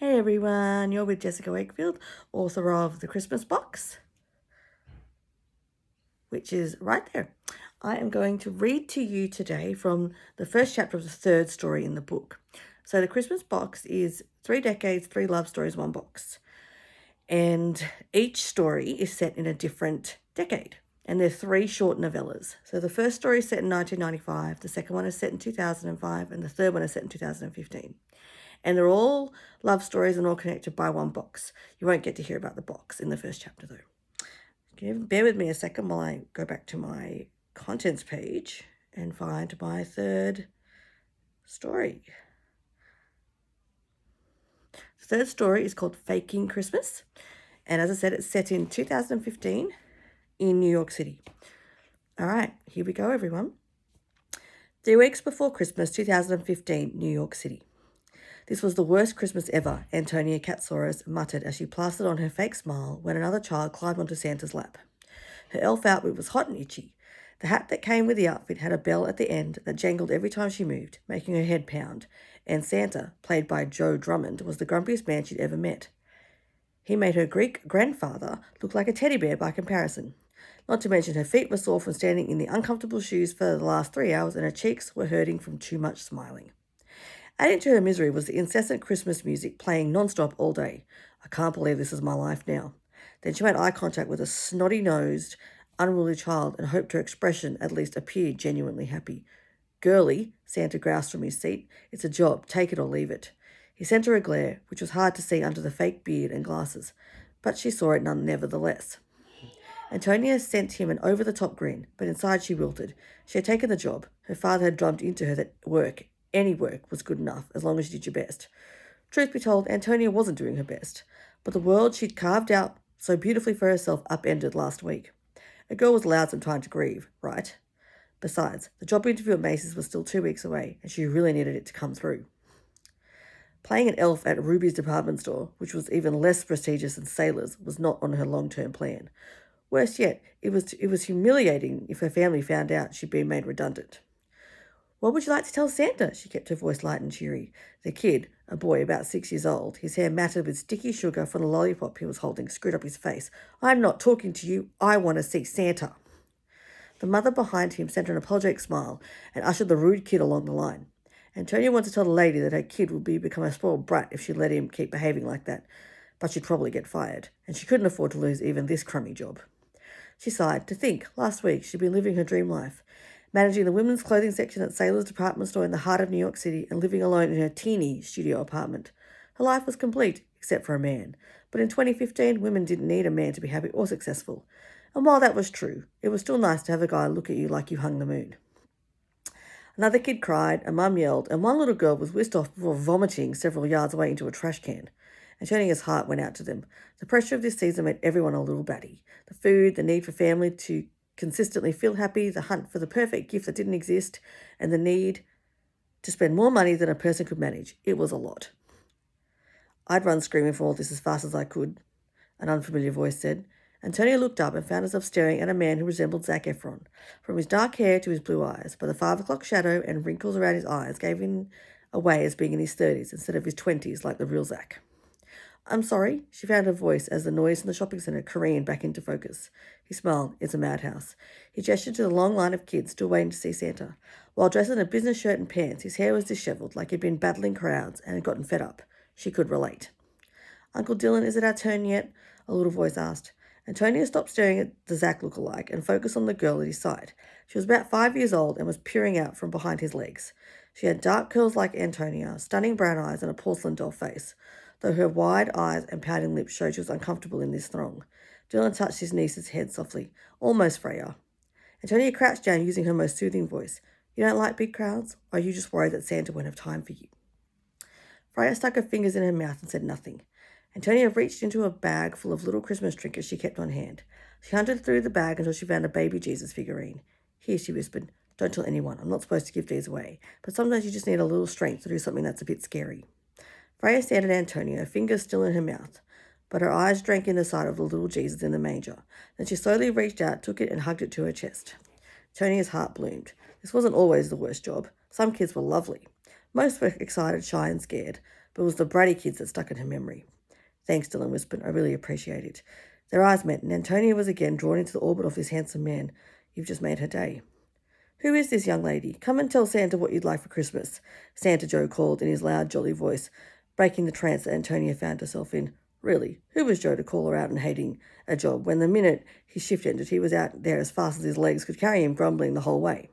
Hey everyone, you're with Jessica Wakefield, author of The Christmas Box, which is right there. I am going to read to you today from the first chapter of the third story in the book. So The Christmas Box is 3 decades, 3 love stories, 1 box. And each story is set in a different decade. And they're 3 short novellas. So the first story is set in 1995, the second one is set in 2005, and the third one is set in 2015. And they're all love stories and all connected by 1 box. You won't get to hear about the box in the first chapter, though. Okay, bear with me a second while I go back to my contents page and find my third story. The third story is called Faking Christmas. And as I said, it's set in 2015 in New York City. All right, here we go, everyone. 3 weeks before Christmas, 2015, New York City. This was the worst Christmas ever, Antonia Katsaurus muttered as she plastered on her fake smile when another child climbed onto Santa's lap. Her elf outfit was hot and itchy. The hat that came with the outfit had a bell at the end that jangled every time she moved, making her head pound, and Santa, played by Joe Drummond, was the grumpiest man she'd ever met. He made her Greek grandfather look like a teddy bear by comparison. Not to mention her feet were sore from standing in the uncomfortable shoes for the last 3 hours and her cheeks were hurting from too much smiling. Adding to her misery was the incessant Christmas music playing non-stop all day. I can't believe this is my life now. Then she made eye contact with a snotty-nosed, unruly child and hoped her expression at least appeared genuinely happy. Girlie, Santa groused from his seat. It's a job, take it or leave it. He sent her a glare, which was hard to see under the fake beard and glasses, but she saw it none nevertheless. Antonia sent him an over-the-top grin, but inside she wilted. She had taken the job. Her father had drummed into her that any work was good enough as long as you did your best. Truth be told, Antonia wasn't doing her best, but the world she'd carved out so beautifully for herself upended last week. A girl was allowed some time to grieve, right? Besides, the job interview at Macy's was still 2 weeks away, and she really needed it to come through. Playing an elf at Ruby's department store, which was even less prestigious than Sailor's, was not on her long-term plan. Worse yet, it was humiliating if her family found out she'd been made redundant. What would you like to tell Santa? She kept her voice light and cheery. The kid, a boy about 6 years old, his hair matted with sticky sugar from the lollipop he was holding, screwed up his face. I'm not talking to you. I want to see Santa. The mother behind him sent her an apologetic smile and ushered the rude kid along the line. Antonia wanted to tell the lady that her kid would become a spoiled brat if she let him keep behaving like that, but she'd probably get fired, and she couldn't afford to lose even this crummy job. She sighed to think last week she'd been living her dream life, managing the women's clothing section at Sailor's department store in the heart of New York City and living alone in her teeny studio apartment. Her life was complete, except for a man. But in 2015, women didn't need a man to be happy or successful. And while that was true, it was still nice to have a guy look at you like you hung the moon. Another kid cried, a mum yelled, and one little girl was whisked off before vomiting several yards away into a trash can. Antonia's heart went out to them. The pressure of this season made everyone a little batty. The food, the need for family to consistently feel happy, the hunt for the perfect gift that didn't exist, and the need to spend more money than a person could manage. It was a lot. I'd run screaming from all this as fast as I could, an unfamiliar voice said. Antonia looked up and found herself staring at a man who resembled Zac Efron. From his dark hair to his blue eyes, but the 5 o'clock shadow and wrinkles around his eyes gave him away as being in his 30s instead of his 20s like the real Zac. I'm sorry, she found her voice as the noise in the shopping centre careened back into focus. He smiled. It's a madhouse. He gestured to the long line of kids still waiting to see Santa. While dressed in a business shirt and pants, his hair was dishevelled like he'd been battling crowds and had gotten fed up. She could relate. Uncle Dylan, is it our turn yet? A little voice asked. Antonia stopped staring at the Zac look-alike and focused on the girl at his side. She was about 5 years old and was peering out from behind his legs. She had dark curls like Antonia, stunning brown eyes, and a porcelain doll face, though her wide eyes and pouting lips showed she was uncomfortable in this throng. Dylan touched his niece's head softly. Almost, Freya. Antonia crouched down using her most soothing voice. You don't like big crowds? Or are you just worried that Santa won't have time for you? Freya stuck her fingers in her mouth and said nothing. Antonia reached into a bag full of little Christmas trinkets she kept on hand. She hunted through the bag until she found a baby Jesus figurine. Here, she whispered. Don't tell anyone. I'm not supposed to give these away. But sometimes you just need a little strength to do something that's a bit scary. Freya stared at Antonia, her fingers still in her mouth, but her eyes drank in the sight of the little Jesus in the manger. Then she slowly reached out, took it, and hugged it to her chest. Antonia's heart bloomed. This wasn't always the worst job. Some kids were lovely. Most were excited, shy, and scared, but it was the bratty kids that stuck in her memory. Thanks, Dylan whispered. I really appreciate it. Their eyes met, and Antonia was again drawn into the orbit of this handsome man. You've just made her day. Who is this young lady? Come and tell Santa what you'd like for Christmas, Santa Joe called in his loud, jolly voice, breaking the trance that Antonia found herself in. Really, who was Joe to call her out and hating a job when the minute his shift ended he was out there as fast as his legs could carry him, grumbling the whole way?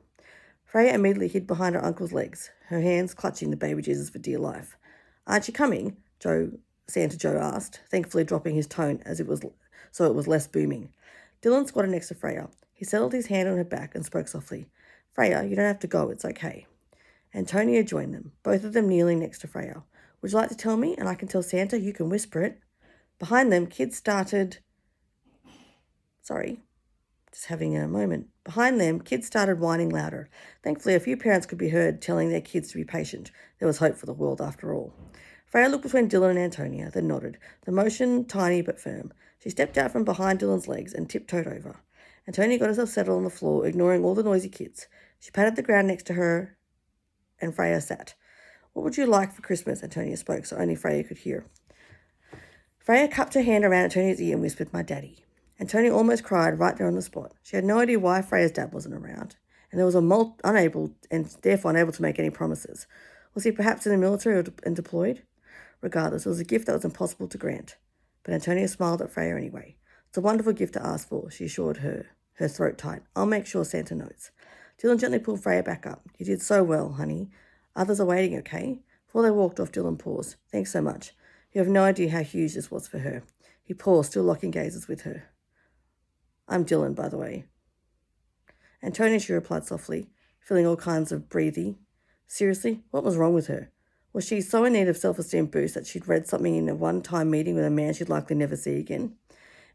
Freya immediately hid behind her uncle's legs, her hands clutching the baby Jesus for dear life. Aren't you coming? Santa Joe asked, thankfully dropping his tone as it was less booming. Dylan squatted next to Freya. He settled his hand on her back and spoke softly. Freya, you don't have to go, it's okay. Antonia joined them, both of them kneeling next to Freya. Would you like to tell me, and I can tell Santa, you can whisper it? Behind them, kids started whining louder. Thankfully, a few parents could be heard telling their kids to be patient. There was hope for the world after all. Freya looked between Dylan and Antonia, then nodded, the motion tiny but firm. She stepped out from behind Dylan's legs and tiptoed over. Antonia got herself settled on the floor, ignoring all the noisy kids. She patted the ground next to her, and Freya sat. What would you like for Christmas? Antonia spoke, so only Freya could hear. Freya cupped her hand around Antonia's ear and whispered, my daddy. Antonia almost cried right there on the spot. She had no idea why Freya's dad wasn't around, and was therefore unable to make any promises. Was he perhaps in the military and deployed? Regardless, it was a gift that was impossible to grant. But Antonia smiled at Freya anyway. It's a wonderful gift to ask for, she assured her, her throat tight. I'll make sure Santa knows. Dylan gently pulled Freya back up. You did so well, honey. Others are waiting, okay? Before they walked off, Dylan paused. Thanks so much. You have no idea how huge this was for her. He paused, still locking gazes with her. I'm Dylan, by the way. Antonia, she replied softly, feeling all kinds of breathy. Seriously, what was wrong with her? Was she so in need of self-esteem boost that she'd read something in a one-time meeting with a man she'd likely never see again?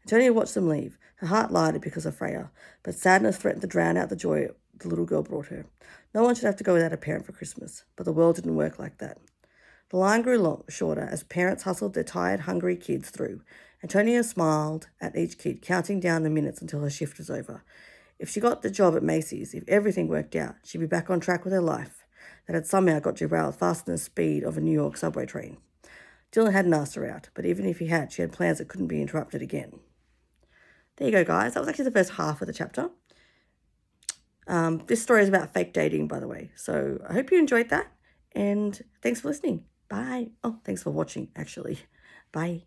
Antonia watched them leave. Her heart lighted because of Freya, but sadness threatened to drown out the joy the little girl brought her. No one should have to go without a parent for Christmas, but the world didn't work like that. The line grew shorter as parents hustled their tired, hungry kids through. Antonia smiled at each kid, counting down the minutes until her shift was over. If she got the job at Macy's, if everything worked out, she'd be back on track with her life that had somehow got derailed faster than the speed of a New York subway train. Dylan hadn't asked her out, but even if he had, she had plans that couldn't be interrupted again. There you go, guys. That was actually the first half of the chapter. This story is about fake dating, by the way. So I hope you enjoyed that. And thanks for listening. Bye. Oh, thanks for watching, actually. Bye.